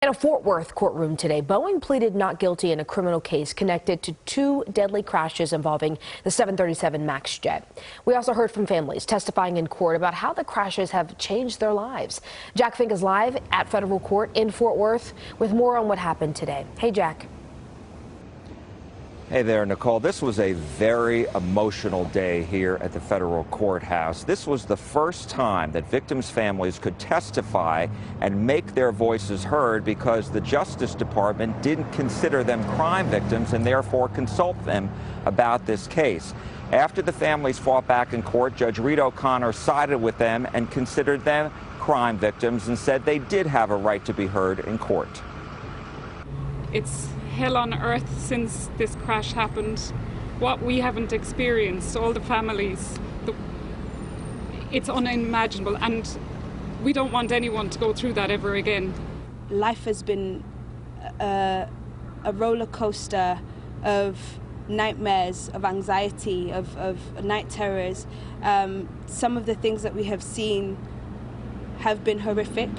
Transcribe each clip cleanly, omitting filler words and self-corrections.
In a Fort Worth courtroom today, Boeing pleaded not guilty in a criminal case connected to two deadly crashes involving the 737 MAX jet. We also heard from families testifying in court about how the crashes have changed their lives. Jack Fink is live at federal court in Fort Worth with more on what happened today. Hey, Jack. Hey there, Nicole. This was a very emotional day here at the federal courthouse. This was the first time that victims' families could testify and make their voices heard because the Justice Department didn't consider them crime victims and therefore consult them about this case. After the families fought back in court, Judge Reed O'Connor sided with them and considered them crime victims and said they did have a right to be heard in court. It's hell on earth since this crash happened. What we haven't experienced, all the families, it's unimaginable, and we don't want anyone to go through that ever again. Life has been a roller coaster of nightmares, of anxiety, of night terrors. Some of the things that we have seen have been horrific.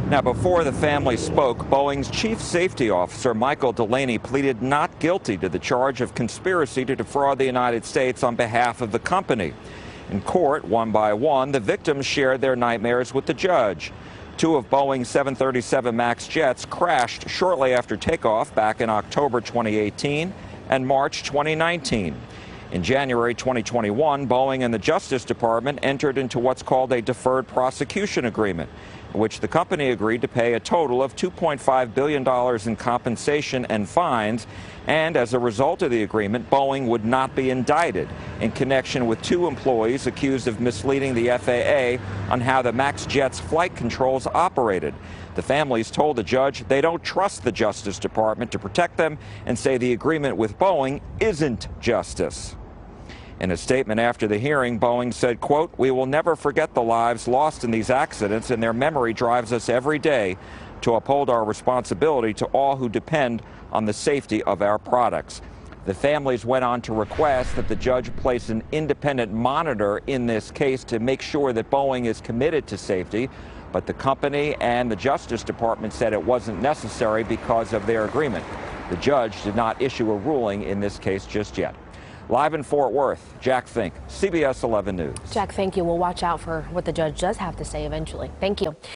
Now, before the family spoke, Boeing's chief safety officer, Michael Delaney, pleaded not guilty to the charge of conspiracy to defraud the United States on behalf of the company. In court, one by one, the victims shared their nightmares with the judge. Two of Boeing's 737 MAX jets crashed shortly after takeoff back in October 2018 and March 2019. In January 2021, Boeing and the Justice Department entered into what's called a deferred prosecution agreement, in which the company agreed to pay a total of $2.5 billion in compensation and fines, and as a result of the agreement, Boeing would not be indicted in connection with two employees accused of misleading the FAA on how the MAX jet's flight controls operated. The families told the judge they don't trust the Justice Department to protect them and say the agreement with Boeing isn't justice. In a statement after the hearing, Boeing said, quote, "We will never forget the lives lost in these accidents, and their memory drives us every day to uphold our responsibility to all who depend on the safety of our products." The families went on to request that the judge place an independent monitor in this case to make sure that Boeing is committed to safety, but the company and the Justice Department said it wasn't necessary because of their agreement. The judge did not issue a ruling in this case just yet. Live in Fort Worth, Jack Fink, CBS 11 News. Jack, thank you. We'll watch out for what the judge does have to say eventually. Thank you.